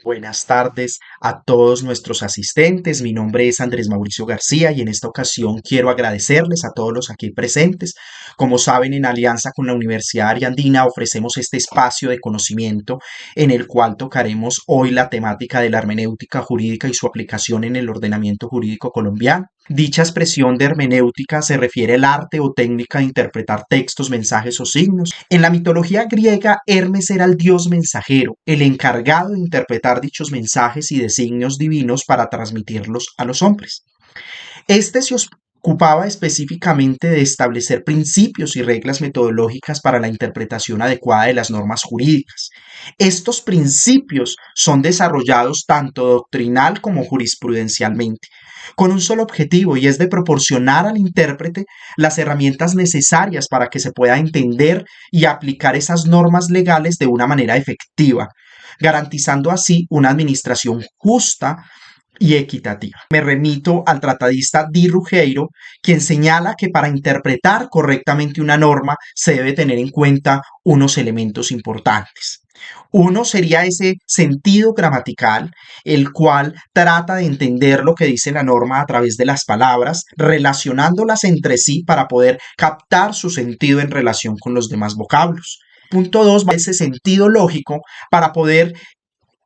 Buenas tardes a todos nuestros asistentes. Mi nombre es Andrés Mauricio García y en esta ocasión quiero agradecerles a todos los aquí presentes. Como saben, en alianza con la Universidad Ariandina ofrecemos este espacio de conocimiento en el cual tocaremos hoy la temática de la hermenéutica jurídica y su aplicación en el ordenamiento jurídico colombiano. Dicha expresión de hermenéutica se refiere al arte o técnica de interpretar textos, mensajes o signos. En la mitología griega, Hermes era el dios mensajero, el encargado de interpretar dichos mensajes y designios divinos para transmitirlos a los hombres. Este se ocupaba específicamente de establecer principios y reglas metodológicas para la interpretación adecuada de las normas jurídicas. Estos principios son desarrollados tanto doctrinal como jurisprudencialmente, con un solo objetivo y es de proporcionar al intérprete las herramientas necesarias para que se pueda entender y aplicar esas normas legales de una manera efectiva, garantizando así una administración justa y equitativa. Me remito al tratadista Di Ruggiero, quien señala que para interpretar correctamente una norma se debe tener en cuenta unos elementos importantes. Uno sería ese sentido gramatical, el cual trata de entender lo que dice la norma a través de las palabras, relacionándolas entre sí para poder captar su sentido en relación con los demás vocablos. Punto 2 va ese sentido lógico para poder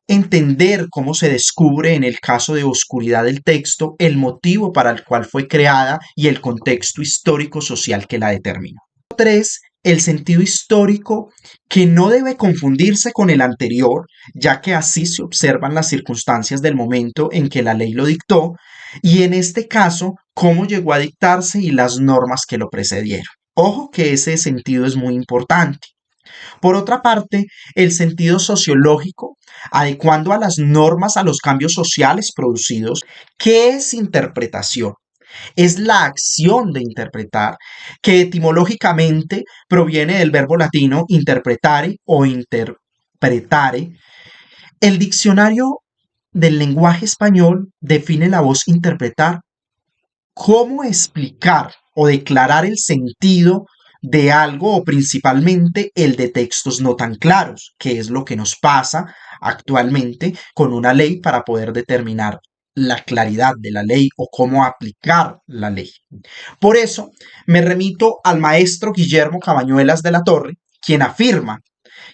entender cómo se descubre en el caso de oscuridad del texto el motivo para el cual fue creada y el contexto histórico-social que la determinó. 3. El sentido histórico que no debe confundirse con el anterior, ya que así se observan las circunstancias del momento en que la ley lo dictó y en este caso cómo llegó a dictarse y las normas que lo precedieron. Ojo que ese sentido es muy importante. Por otra parte, el sentido sociológico, adecuando a las normas a los cambios sociales producidos. ¿Qué es interpretación? Es la acción de interpretar, que etimológicamente proviene del verbo latino interpretare o interpretare. El diccionario del lenguaje español define la voz interpretar cómo explicar o declarar el sentido de algo o principalmente el de textos no tan claros, que es lo que nos pasa actualmente con una ley para poder determinar la claridad de la ley o cómo aplicar la ley. Por eso me remito al maestro Guillermo Cabañuelas de la Torre, quien afirma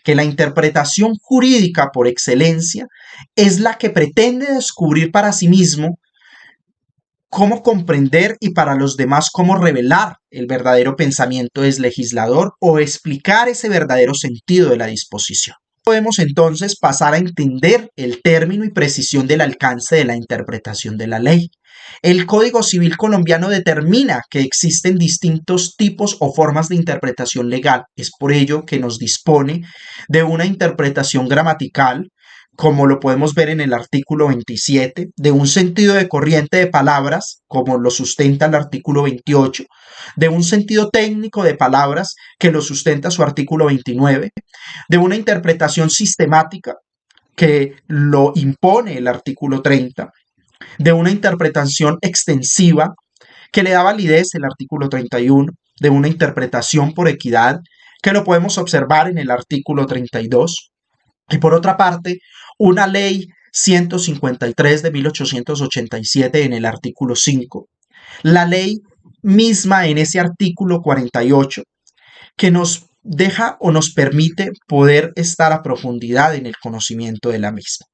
que la interpretación jurídica por excelencia es la que pretende descubrir para sí mismo cómo comprender y para los demás cómo revelar el verdadero pensamiento del legislador o explicar ese verdadero sentido de la disposición. Podemos entonces pasar a entender el término y precisión del alcance de la interpretación de la ley. El Código Civil colombiano determina que existen distintos tipos o formas de interpretación legal. Es por ello que nos dispone de una interpretación gramatical, como lo podemos ver en el artículo 27, de un sentido de corriente de palabras, como lo sustenta el artículo 28, de un sentido técnico de palabras, que lo sustenta su artículo 29, de una interpretación sistemática, que lo impone el artículo 30, de una interpretación extensiva, que le da validez el artículo 31, de una interpretación por equidad, que lo podemos observar en el artículo 32, y por otra parte, una ley 153 de 1887 en el artículo 5, la ley misma en ese artículo 48, que nos deja o nos permite poder estar a profundidad en el conocimiento de la misma.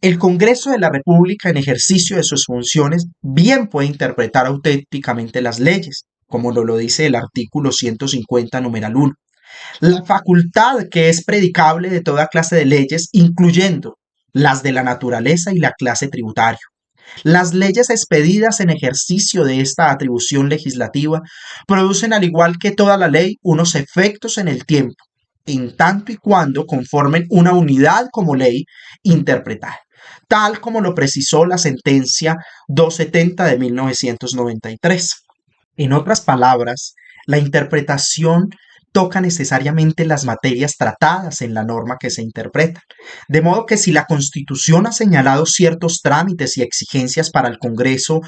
El Congreso de la República, en ejercicio de sus funciones, bien puede interpretar auténticamente las leyes, como lo dice el artículo 150, numeral 1. La facultad que es predicable de toda clase de leyes, incluyendo las de la naturaleza y la clase tributaria. Las leyes expedidas en ejercicio de esta atribución legislativa producen, al igual que toda la ley, unos efectos en el tiempo, en tanto y cuando conformen una unidad como ley interpretada, tal como lo precisó la sentencia 270 de 1993. En otras palabras, la interpretación toca necesariamente las materias tratadas en la norma que se interpreta. De modo que si la Constitución ha señalado ciertos trámites y exigencias para el Congreso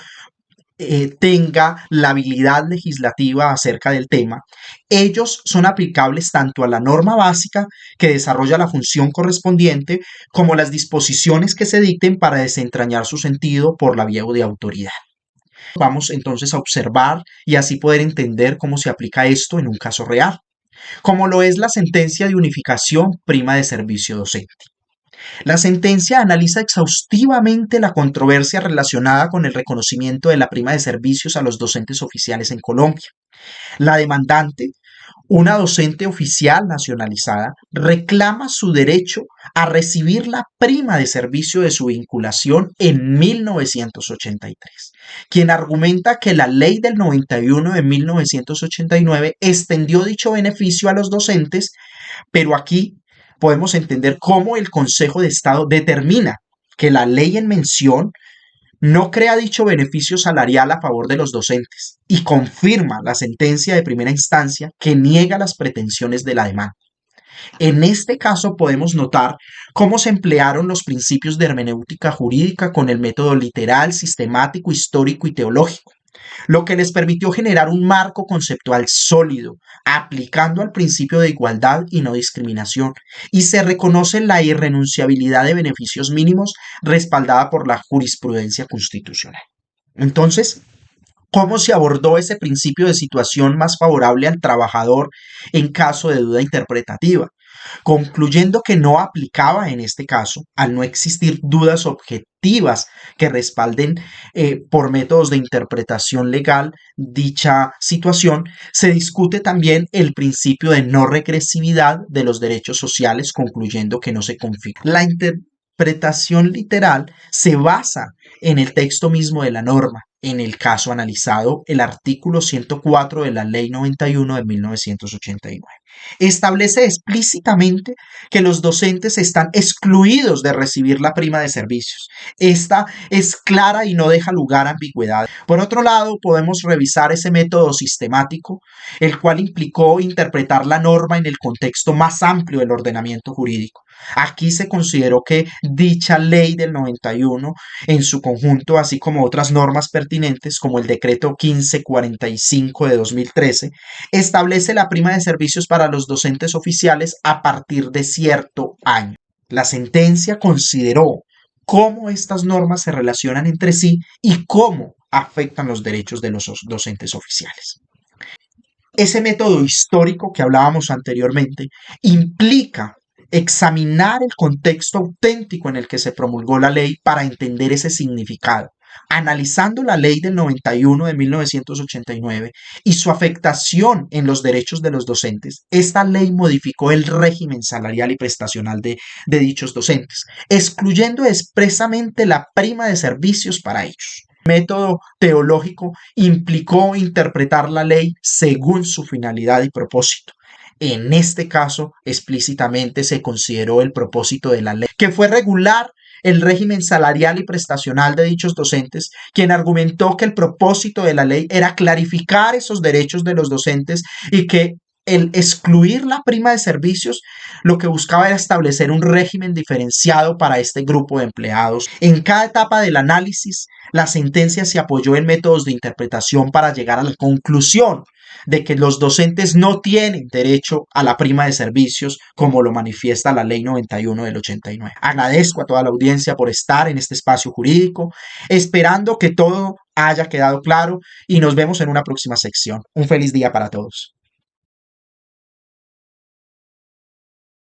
tenga la habilidad legislativa acerca del tema, ellos son aplicables tanto a la norma básica que desarrolla la función correspondiente como las disposiciones que se dicten para desentrañar su sentido por la vía de autoridad. Vamos entonces a observar y así poder entender cómo se aplica esto en un caso real, como lo es la sentencia de unificación prima de servicio docente. La sentencia analiza exhaustivamente la controversia relacionada con el reconocimiento de la prima de servicios a los docentes oficiales en Colombia. La demandante, una docente oficial nacionalizada, reclama su derecho a recibir la prima de servicio de su vinculación en 1983, quien argumenta que la ley del 91 de 1989 extendió dicho beneficio a los docentes, pero aquí podemos entender cómo el Consejo de Estado determina que la ley en mención no crea dicho beneficio salarial a favor de los docentes y confirma la sentencia de primera instancia que niega las pretensiones de la demanda. En este caso podemos notar cómo se emplearon los principios de hermenéutica jurídica con el método literal, sistemático, histórico y teológico, lo que les permitió generar un marco conceptual sólido, aplicando al principio de igualdad y no discriminación, y se reconoce la irrenunciabilidad de beneficios mínimos respaldada por la jurisprudencia constitucional. Entonces, ¿cómo se abordó ese principio de situación más favorable al trabajador en caso de duda interpretativa? Concluyendo que no aplicaba en este caso, al no existir dudas objetivas que respalden por métodos de interpretación legal dicha situación, se discute también el principio de no regresividad de los derechos sociales, concluyendo que no se configura. La interpretación literal se basa en el texto mismo de la norma. En el caso analizado, el artículo 104 de la Ley 91 de 1989 establece explícitamente que los docentes están excluidos de recibir la prima de servicios. Esta es clara y no deja lugar a ambigüedad. Por otro lado, podemos revisar ese método sistemático, el cual implicó interpretar la norma en el contexto más amplio del ordenamiento jurídico. Aquí se consideró que dicha ley del 91 en su conjunto, así como otras normas pertinentes como el decreto 1545 de 2013, establece la prima de servicios para los docentes oficiales a partir de cierto año. La sentencia consideró cómo estas normas se relacionan entre sí y cómo afectan los derechos de los docentes oficiales. Ese método histórico que hablábamos anteriormente implica examinar el contexto auténtico en el que se promulgó la ley para entender ese significado. Analizando la ley del 91 de 1989 y su afectación en los derechos de los docentes, esta ley modificó el régimen salarial y prestacional de dichos docentes, excluyendo expresamente la prima de servicios para ellos. El método teológico implicó interpretar la ley según su finalidad y propósito. En este caso, explícitamente se consideró el propósito de la ley, que fue regular el régimen salarial y prestacional de dichos docentes, quien argumentó que el propósito de la ley era clarificar esos derechos de los docentes y que el excluir la prima de servicios lo que buscaba era establecer un régimen diferenciado para este grupo de empleados. En cada etapa del análisis, la sentencia se apoyó en métodos de interpretación para llegar a la conclusión de que los docentes no tienen derecho a la prima de servicios como lo manifiesta la Ley 91 del 89. Agradezco a toda la audiencia por estar en este espacio jurídico, esperando que todo haya quedado claro y nos vemos en una próxima sección. Un feliz día para todos.